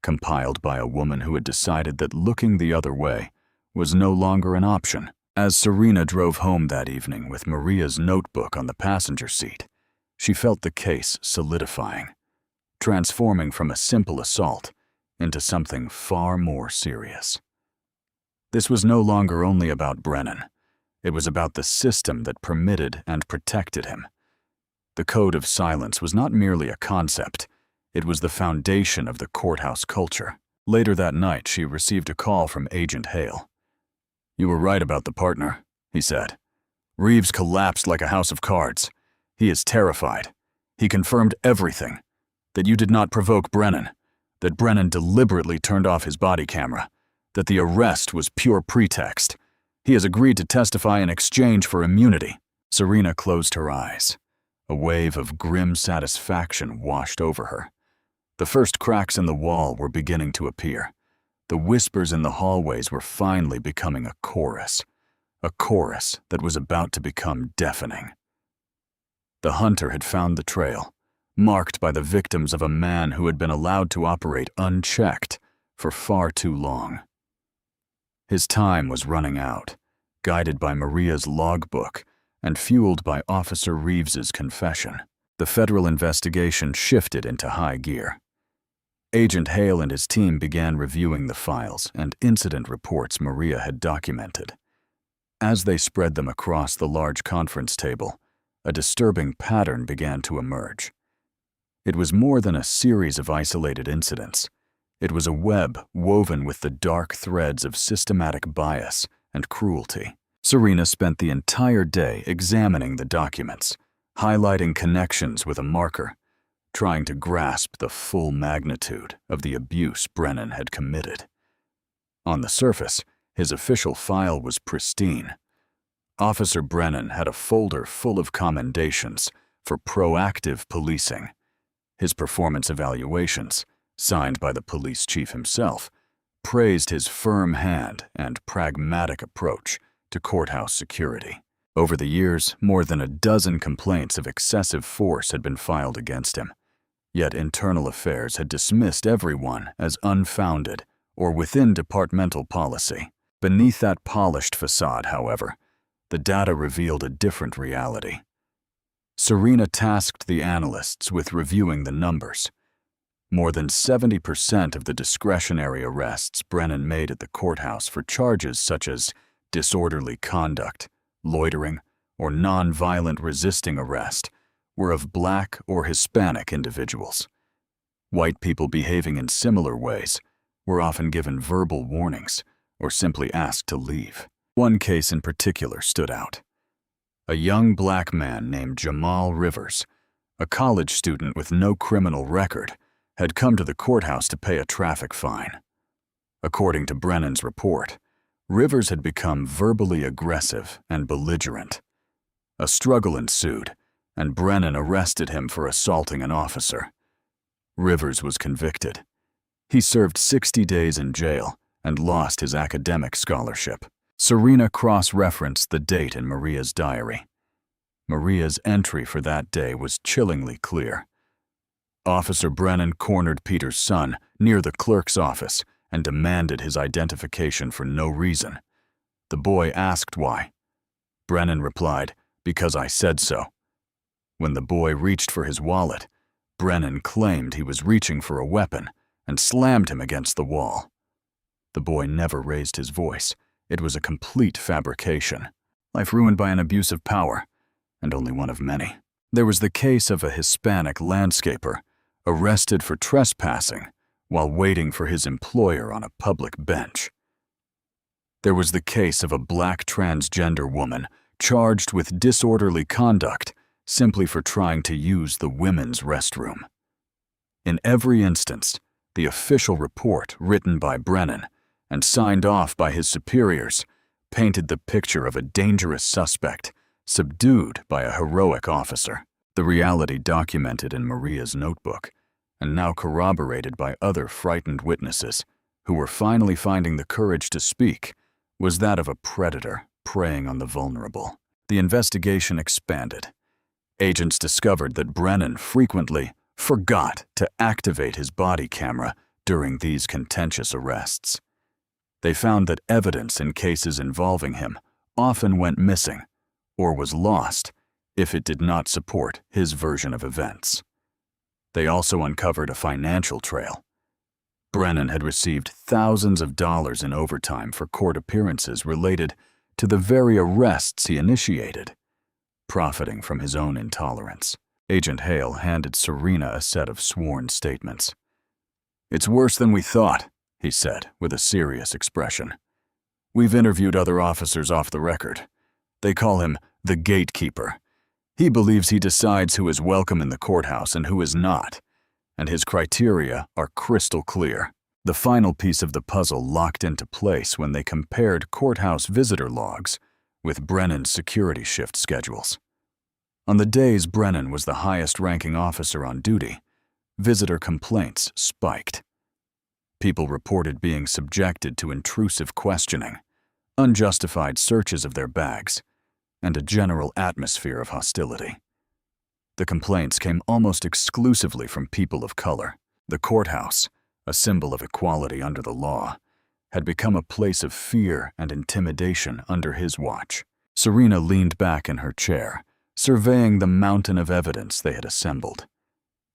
Speaker 1: compiled by a woman who had decided that looking the other way was no longer an option. As Serena drove home that evening with Maria's notebook on the passenger seat, she felt the case solidifying, transforming from a simple assault into something far more serious. This was no longer only about Brennan. It was about the system that permitted and protected him. The code of silence was not merely a concept. It was the foundation of the courthouse culture. Later that night, she received a call from Agent Hale. You were right about the partner, he said. Reeves collapsed like a house of cards. He is terrified. He confirmed everything. That you did not provoke Brennan. That Brennan deliberately turned off his body camera. That the arrest was pure pretext. He has agreed to testify in exchange for immunity. Serena closed her eyes. A wave of grim satisfaction washed over her. The first cracks in the wall were beginning to appear. The whispers in the hallways were finally becoming a chorus that was about to become deafening. The hunter had found the trail, marked by the victims of a man who had been allowed to operate unchecked for far too long. His time was running out, guided by Maria's logbook and fueled by Officer Reeves's confession. The federal investigation shifted into high gear. Agent Hale and his team began reviewing the files and incident reports Maria had documented. As they spread them across the large conference table, a disturbing pattern began to emerge. It was more than a series of isolated incidents. It was a web woven with the dark threads of systematic bias and cruelty. Serena spent the entire day examining the documents, highlighting connections with a marker, trying to grasp the full magnitude of the abuse Brennan had committed. On the surface, his official file was pristine. Officer Brennan had a folder full of commendations for proactive policing. His performance evaluations, signed by the police chief himself, praised his firm hand and pragmatic approach to courthouse security. Over the years, more than a dozen complaints of excessive force had been filed against him, yet Internal Affairs had dismissed everyone as unfounded or within departmental policy. Beneath that polished facade, however, the data revealed a different reality. Serena tasked the analysts with reviewing the numbers. More than 70% of the discretionary arrests Brennan made at the courthouse for charges such as disorderly conduct, loitering, or non-violent resisting arrest were of Black or Hispanic individuals. White people behaving in similar ways were often given verbal warnings or simply asked to leave. One case in particular stood out. A young Black man named Jamal Rivers, a college student with no criminal record, had come to the courthouse to pay a traffic fine. According to Brennan's report, Rivers had become verbally aggressive and belligerent. A struggle ensued, and Brennan arrested him for assaulting an officer. Rivers was convicted. He served 60 days in jail and lost his academic scholarship. Serena cross-referenced the date in Maria's diary. Maria's entry for that day was chillingly clear. Officer Brennan cornered Peter's son near the clerk's office and demanded his identification for no reason. The boy asked why. Brennan replied, "Because I said so." When the boy reached for his wallet, Brennan claimed he was reaching for a weapon and slammed him against the wall. The boy never raised his voice. It was a complete fabrication. Life ruined by an abuse of power, and only one of many. There was the case of a Hispanic landscaper arrested for trespassing while waiting for his employer on a public bench. There was the case of a Black transgender woman charged with disorderly conduct simply for trying to use the women's restroom. In every instance, the official report written by Brennan and signed off by his superiors painted the picture of a dangerous suspect subdued by a heroic officer. The reality documented in Maria's notebook, and now corroborated by other frightened witnesses who were finally finding the courage to speak, was that of a predator preying on the vulnerable. The investigation expanded. Agents discovered that Brennan frequently forgot to activate his body camera during these contentious arrests. They found that evidence in cases involving him often went missing or was lost if it did not support his version of events. They also uncovered a financial trail. Brennan had received thousands of dollars in overtime for court appearances related to the very arrests he initiated, profiting from his own intolerance. Agent Hale handed Serena a set of sworn statements. "It's worse than we thought," he said with a serious expression. "We've interviewed other officers off the record. They call him the gatekeeper. He believes he decides who is welcome in the courthouse and who is not, and his criteria are crystal clear." The final piece of the puzzle locked into place when they compared courthouse visitor logs with Brennan's security shift schedules. On the days Brennan was the highest-ranking officer on duty, visitor complaints spiked. People reported being subjected to intrusive questioning, unjustified searches of their bags, and a general atmosphere of hostility. The complaints came almost exclusively from people of color. The courthouse, a symbol of equality under the law, had become a place of fear and intimidation under his watch. Serena leaned back in her chair, surveying the mountain of evidence they had assembled.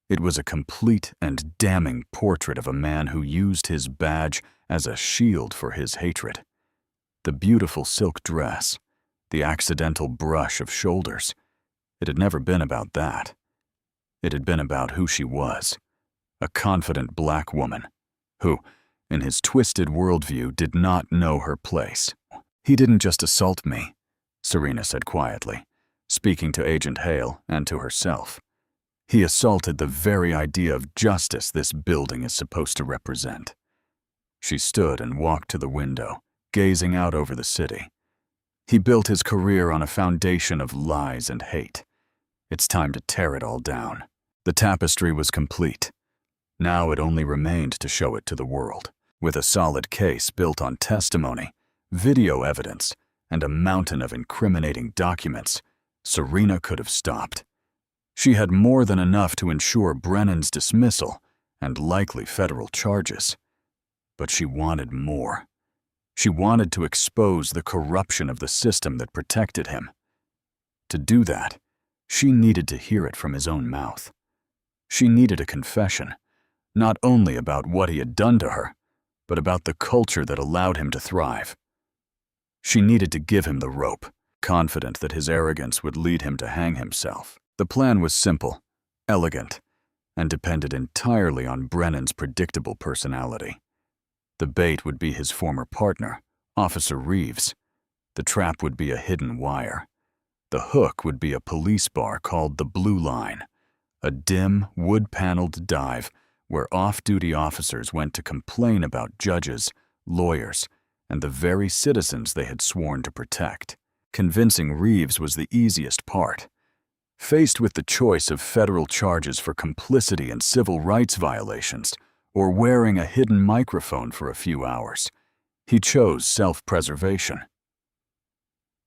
Speaker 1: It was a complete and damning portrait of a man who used his badge as a shield for his hatred. The beautiful silk dress, the accidental brush of shoulders, it had never been about that. It had been about who she was, a confident Black woman who, in his twisted worldview, did not know her place. "He didn't just assault me," Serena said quietly, speaking to Agent Hale and to herself. "He assaulted the very idea of justice this building is supposed to represent." She stood and walked to the window, gazing out over the city. He built his career on a foundation of lies and hate. It's time to tear it all down. The tapestry was complete. Now it only remained to show it to the world. With a solid case built on testimony, video evidence, and a mountain of incriminating documents, Serena could have stopped. She had more than enough to ensure Brennan's dismissal and likely federal charges. But she wanted more. She wanted to expose the corruption of the system that protected him. To do that, she needed to hear it from his own mouth. She needed a confession, not only about what he had done to her, but about the culture that allowed him to thrive. She needed to give him the rope, confident that his arrogance would lead him to hang himself. The plan was simple, elegant, and depended entirely on Brennan's predictable personality. The bait would be his former partner, Officer Reeves. The trap would be a hidden wire. The hook would be a police bar called the Blue Line, a dim, wood-paneled dive where off-duty officers went to complain about judges, lawyers, and the very citizens they had sworn to protect. Convincing Reeves was the easiest part. Faced with the choice of federal charges for complicity in civil rights violations or wearing a hidden microphone for a few hours, he chose self-preservation.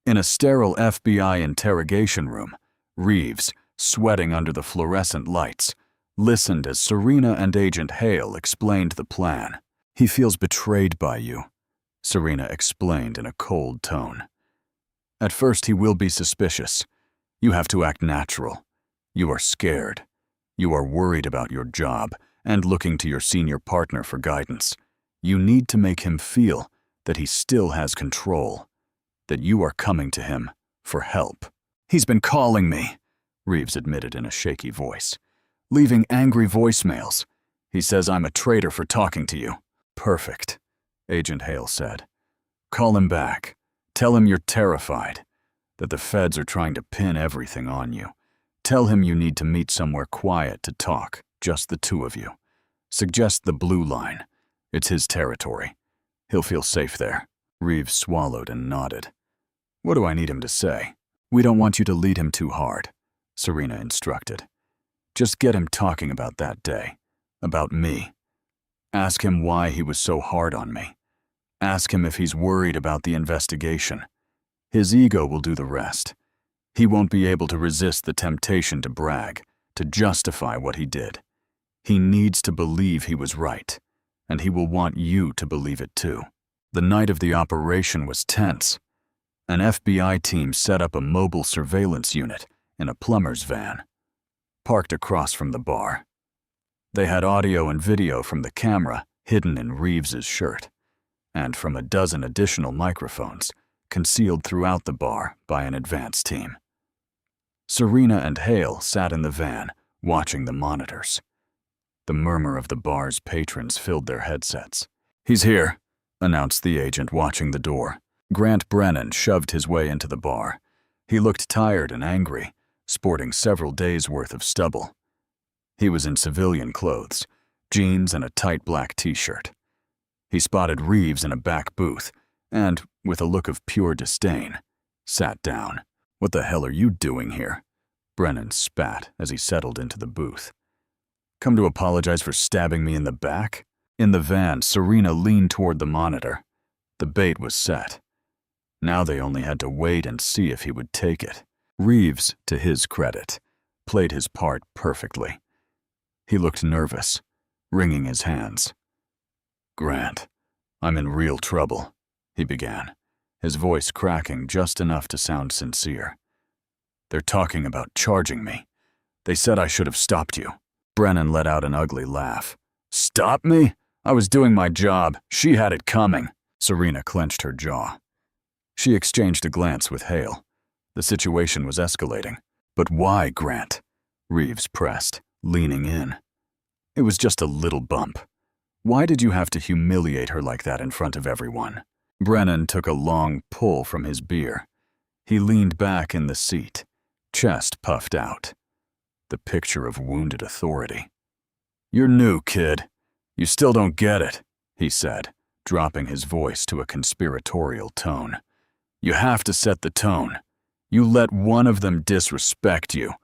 Speaker 1: In a sterile FBI interrogation room, Reeves, sweating under the fluorescent lights, listened as Serena and Agent Hale explained the plan. "He feels betrayed by you," Serena explained in a cold tone. "At first he will be suspicious. You have to act natural. You are scared. You are worried about your job and looking to your senior partner for guidance. You need to make him feel that he still has control, that you are coming to him for help." "He's been calling me," Reeves admitted in a shaky voice, "leaving angry voicemails. He says I'm a traitor for talking to you." "Perfect," Agent Hale said. "Call him back. Tell him you're terrified, that the feds are trying to pin everything on you. Tell him you need to meet somewhere quiet to talk, just the two of you. Suggest the Blue Line. It's his territory. He'll feel safe there." Reeves swallowed and nodded. "What do I need him to say?" "We don't want you to lead him too hard," Serena instructed. "Just get him talking about that day, about me. Ask him why he was so hard on me. Ask him if he's worried about the investigation. His ego will do the rest. He won't be able to resist the temptation to brag, to justify what he did. He needs to believe he was right, and he will want you to believe it too." The night of the operation was tense. An FBI team set up a mobile surveillance unit in a plumber's van, parked across from the bar. They had audio and video from the camera hidden in Reeves's shirt, and from a dozen additional microphones concealed throughout the bar by an advance team. Serena and Hale sat in the van, watching the monitors. The murmur of the bar's patrons filled their headsets. "He's here," announced the agent watching the door. Grant Brennan shoved his way into the bar. He looked tired and angry, sporting several days' worth of stubble. He was in civilian clothes, jeans and a tight black t-shirt. He spotted Reeves in a back booth and, with a look of pure disdain, sat down. "What the hell are you doing here?" Brennan spat as he settled into the booth. "Come to apologize for stabbing me in the back?" In the van, Serena leaned toward the monitor. The bait was set. Now they only had to wait and see if he would take it. Reeves, to his credit, played his part perfectly. He looked nervous, wringing his hands. "Grant, I'm in real trouble," he began, his voice cracking just enough to sound sincere. "They're talking about charging me. They said I should have stopped you." Brennan let out an ugly laugh. "Stop me? I was doing my job. She had it coming." Serena clenched her jaw. She exchanged a glance with Hale. The situation was escalating. "But why, Grant?" Reeves pressed, leaning in. "It was just a little bump. Why did you have to humiliate her like that in front of everyone?" Brennan took a long pull from his beer. He leaned back in the seat, chest puffed out. The picture of wounded authority. "You're new, kid. You still don't get it," he said, dropping his voice to a conspiratorial tone. "You have to set the tone. You let one of them disrespect you,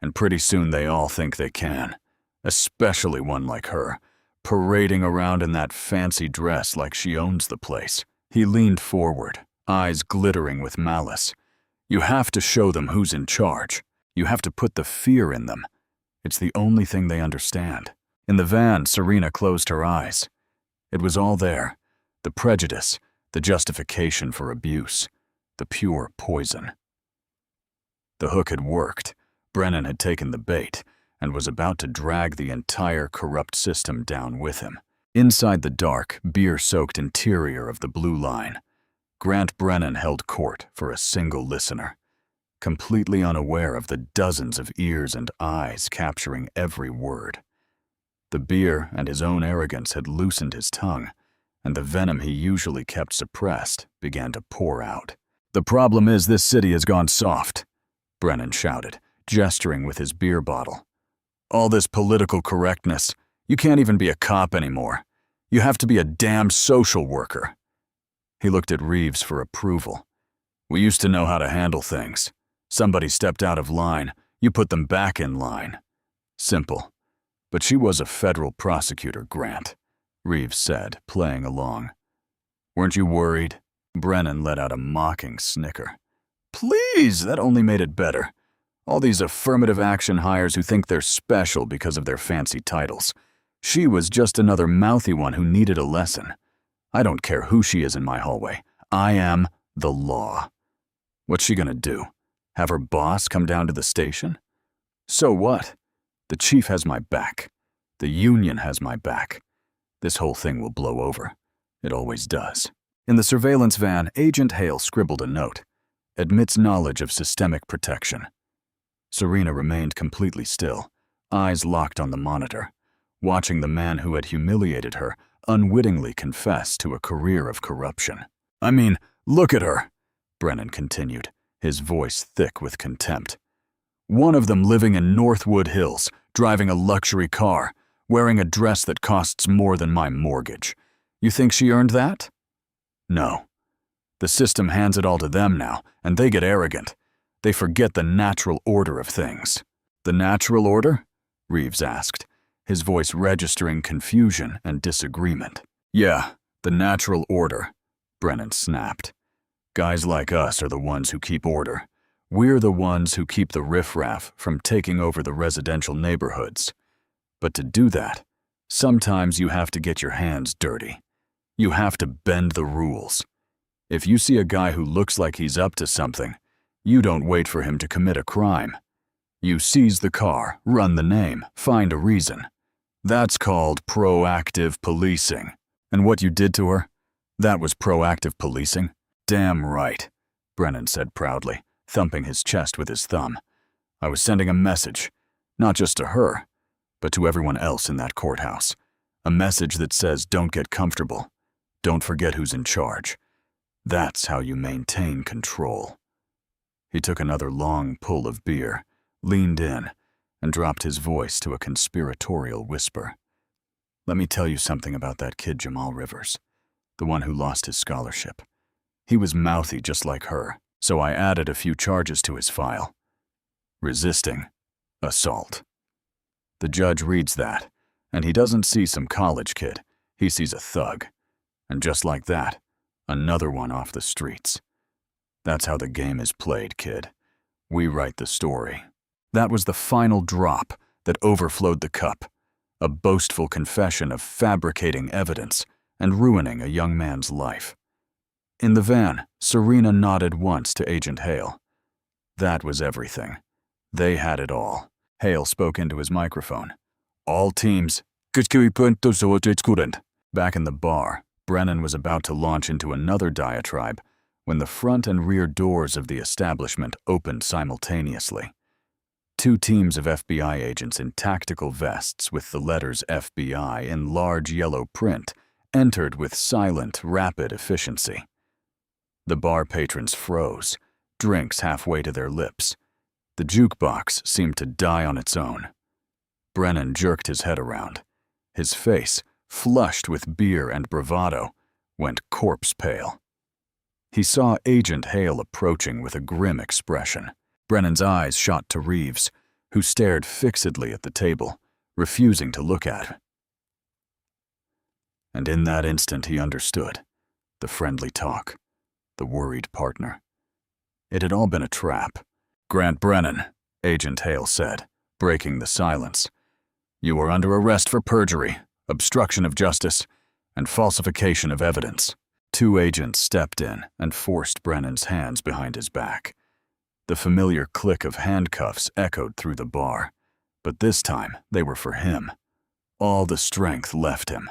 Speaker 1: and pretty soon they all think they can, especially one like her, parading around in that fancy dress like she owns the place. He leaned forward, eyes glittering with malice. You have to show them who's in charge. You have to put the fear in them. It's the only thing they understand. In the van, Serena closed her eyes. It was all there. The prejudice, the justification for abuse, the pure poison. The hook had worked. Brennan had taken the bait and was about to drag the entire corrupt system down with him. Inside the dark, beer-soaked interior of the Blue Line, Grant Brennan held court for a single listener, completely unaware of the dozens of ears and eyes capturing every word. The beer and his own arrogance had loosened his tongue, and the venom he usually kept suppressed began to pour out. "The problem is this city has gone soft," Brennan shouted, gesturing with his beer bottle. "All this political correctness. You can't even be a cop anymore. You have to be a damn social worker." He looked at Reeves for approval. "We used to know how to handle things. Somebody stepped out of line, you put them back in line. Simple. But she was a federal prosecutor, Grant," Reeves said, playing along. "Weren't you worried?" Brennan let out a mocking snicker. "Please, that only made it better. All these affirmative action hires who think they're special because of their fancy titles. She was just another mouthy one who needed a lesson. I don't care who she is in my hallway. I am the law. What's she gonna do? Have her boss come down to the station? So what? The chief has my back. The union has my back. This whole thing will blow over. It always does." In the surveillance van, Agent Hale scribbled a note. "Admits knowledge of systemic protection." Serena remained completely still, eyes locked on the monitor, watching the man who had humiliated her unwittingly confess to a career of corruption. "I mean, look at her," Brennan continued, his voice thick with contempt. "One of them living in Northwood Hills, driving a luxury car, wearing a dress that costs more than my mortgage. You think she earned that? No. The system hands it all to them now, and they get arrogant. They forget the natural order of things." "The natural order?" Reeves asked, his voice registering confusion and disagreement. "Yeah, the natural order," Brennan snapped. "Guys like us are the ones who keep order. We're the ones who keep the riffraff from taking over the residential neighborhoods. But to do that, sometimes you have to get your hands dirty. You have to bend the rules. If you see a guy who looks like he's up to something, you don't wait for him to commit a crime. You seize the car, run the name, find a reason. That's called proactive policing. And what you did to her? That was proactive policing? Damn right," Brennan said proudly, thumping his chest with his thumb. "I was sending a message, not just to her, but to everyone else in that courthouse. A message that says don't get comfortable. Don't forget who's in charge. That's how you maintain control." He took another long pull of beer, leaned in, and dropped his voice to a conspiratorial whisper. "Let me tell you something about that kid Jamal Rivers, the one who lost his scholarship. He was mouthy just like her, so I added a few charges to his file. Resisting, assault. The judge reads that, and he doesn't see some college kid, he sees a thug. And just like that, another one off the streets. That's how the game is played, kid. We write the story." That was the final drop that overflowed the cup, a boastful confession of fabricating evidence and ruining a young man's life. In the van, Serena nodded once to Agent Hale. That was everything. They had it all. Hale spoke into his microphone. "All teams." Back in the bar, Brennan was about to launch into another diatribe when the front and rear doors of the establishment opened simultaneously. Two teams of FBI agents in tactical vests with the letters FBI in large yellow print entered with silent, rapid efficiency. The bar patrons froze, drinks halfway to their lips. The jukebox seemed to die on its own. Brennan jerked his head around. His face, flushed with beer and bravado, went corpse pale. He saw Agent Hale approaching with a grim expression. Brennan's eyes shot to Reeves, who stared fixedly at the table, refusing to look at him. And in that instant he understood. The friendly talk. The worried partner. It had all been a trap. "Grant Brennan," Agent Hale said, breaking the silence. "You are under arrest for perjury, obstruction of justice, and falsification of evidence." 2 agents stepped in and forced Brennan's hands behind his back. The familiar click of handcuffs echoed through the bar, but this time they were for him. All the strength left him.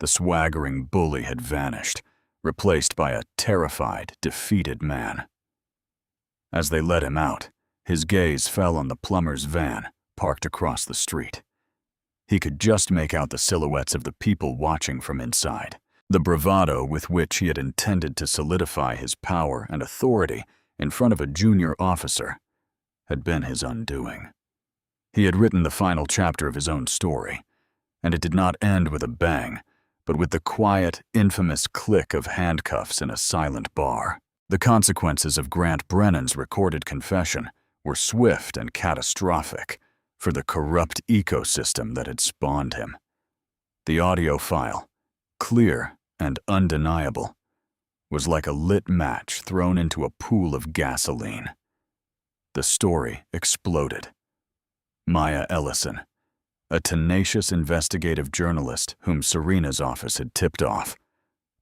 Speaker 1: The swaggering bully had vanished, replaced by a terrified, defeated man. As they let him out, his gaze fell on the plumber's van, parked across the street. He could just make out the silhouettes of the people watching from inside. The bravado with which he had intended to solidify his power and authority in front of a junior officer had been his undoing. He had written the final chapter of his own story, and it did not end with a bang, but with the quiet, infamous click of handcuffs in a silent bar. The consequences of Grant Brennan's recorded confession were swift and catastrophic for the corrupt ecosystem that had spawned him. The audio file, clear and undeniable, was like a lit match thrown into a pool of gasoline. The story exploded. Maya Ellison, a tenacious investigative journalist whom Serena's office had tipped off,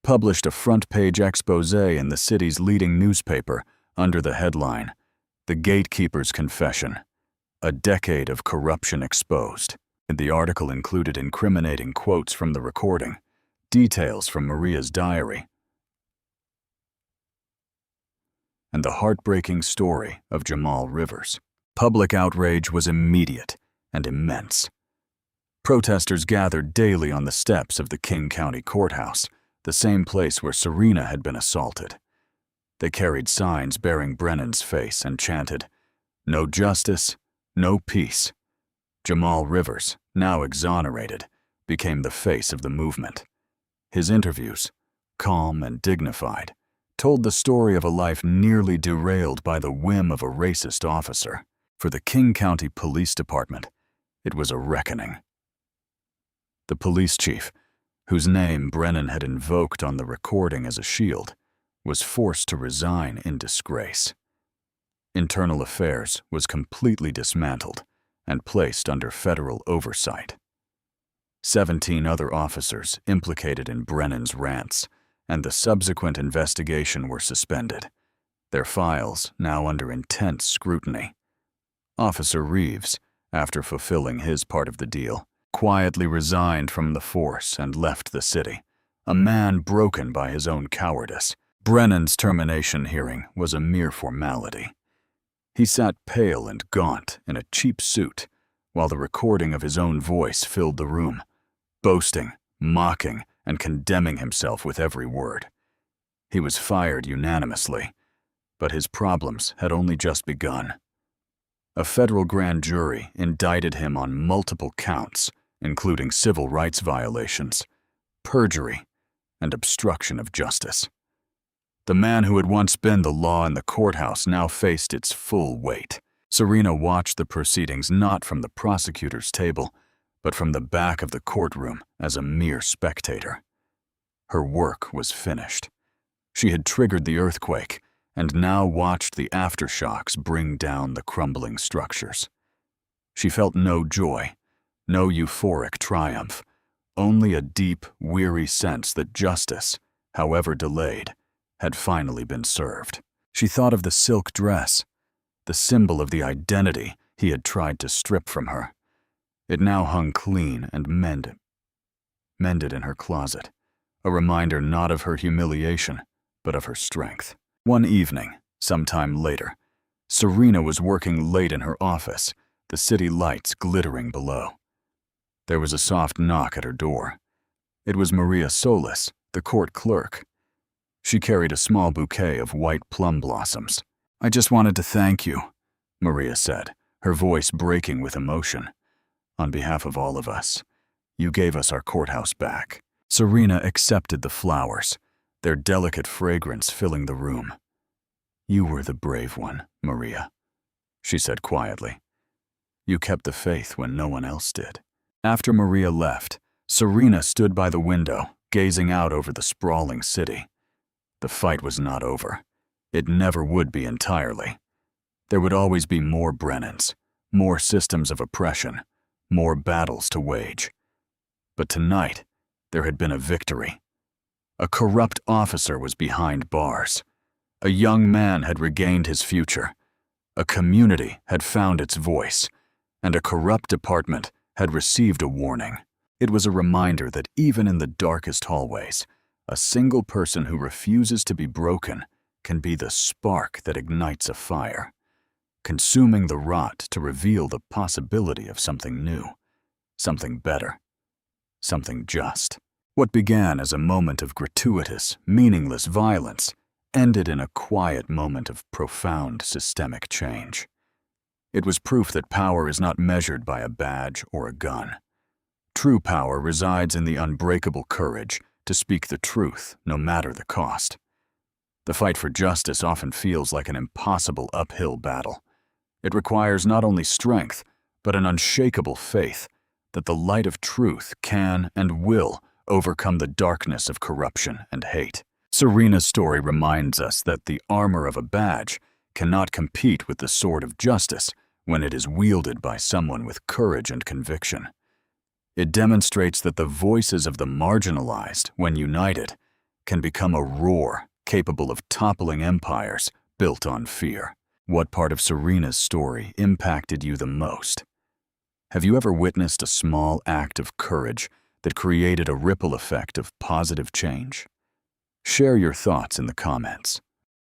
Speaker 1: published a front-page expose in the city's leading newspaper under the headline, "The Gatekeeper's Confession, a Decade of Corruption Exposed." The article included incriminating quotes from the recording, details from Maria's diary, and the heartbreaking story of Jamal Rivers. Public outrage was immediate and immense. Protesters gathered daily on the steps of the King County Courthouse, the same place where Serena had been assaulted. They carried signs bearing Brennan's face and chanted, "No justice, no peace." Jamal Rivers, now exonerated, became the face of the movement. His interviews, calm and dignified, told the story of a life nearly derailed by the whim of a racist officer. For the King County Police Department, it was a reckoning. The police chief, whose name Brennan had invoked on the recording as a shield, was forced to resign in disgrace. Internal affairs was completely dismantled and placed under federal oversight. 17 other officers implicated in Brennan's rants and the subsequent investigation were suspended, their files now under intense scrutiny. Officer Reeves, after fulfilling his part of the deal, quietly resigned from the force and left the city, a man broken by his own cowardice. Brennan's termination hearing was a mere formality. He sat pale and gaunt in a cheap suit, while the recording of his own voice filled the room, boasting, mocking, and condemning himself with every word. He was fired unanimously, but his problems had only just begun. A federal grand jury indicted him on multiple counts, including civil rights violations, perjury, and obstruction of justice. The man who had once been the law in the courthouse now faced its full weight. Serena watched the proceedings not from the prosecutor's table, but from the back of the courtroom as a mere spectator. Her work was finished. She had triggered the earthquake, and now watched the aftershocks bring down the crumbling structures. She felt no joy, no euphoric triumph, only a deep, weary sense that justice, however delayed, had finally been served. She thought of the silk dress, the symbol of the identity he had tried to strip from her. It now hung clean and mended in her closet, a reminder not of her humiliation, but of her strength. One evening, sometime later, Serena was working late in her office, the city lights glittering below. There was a soft knock at her door. It was Maria Solis, the court clerk. She carried a small bouquet of white plum blossoms. "I just wanted to thank you," Maria said, her voice breaking with emotion. "On behalf of all of us, you gave us our courthouse back." Serena accepted the flowers, their delicate fragrance filling the room. "You were the brave one, Maria," she said quietly. "You kept the faith when no one else did." After Maria left, Serena stood by the window, gazing out over the sprawling city. The fight was not over. It never would be entirely. There would always be more Brennans, more systems of oppression, more battles to wage. But tonight, there had been a victory. A corrupt officer was behind bars. A young man had regained his future. A community had found its voice, and a corrupt department had received a warning. It was a reminder that even in the darkest hallways, a single person who refuses to be broken can be the spark that ignites a fire, consuming the rot to reveal the possibility of something new, something better, something just. What began as a moment of gratuitous, meaningless violence ended in a quiet moment of profound systemic change. It was proof that power is not measured by a badge or a gun. True power resides in the unbreakable courage to speak the truth no matter the cost. The fight for justice often feels like an impossible uphill battle. It requires not only strength, but an unshakable faith that the light of truth can and will overcome the darkness of corruption and hate. Serena's story reminds us that the armor of a badge cannot compete with the sword of justice when it is wielded by someone with courage and conviction. It demonstrates that the voices of the marginalized, when united, can become a roar capable of toppling empires built on fear. What part of Serena's story impacted you the most? Have you ever witnessed a small act of courage that created a ripple effect of positive change? Share your thoughts in the comments.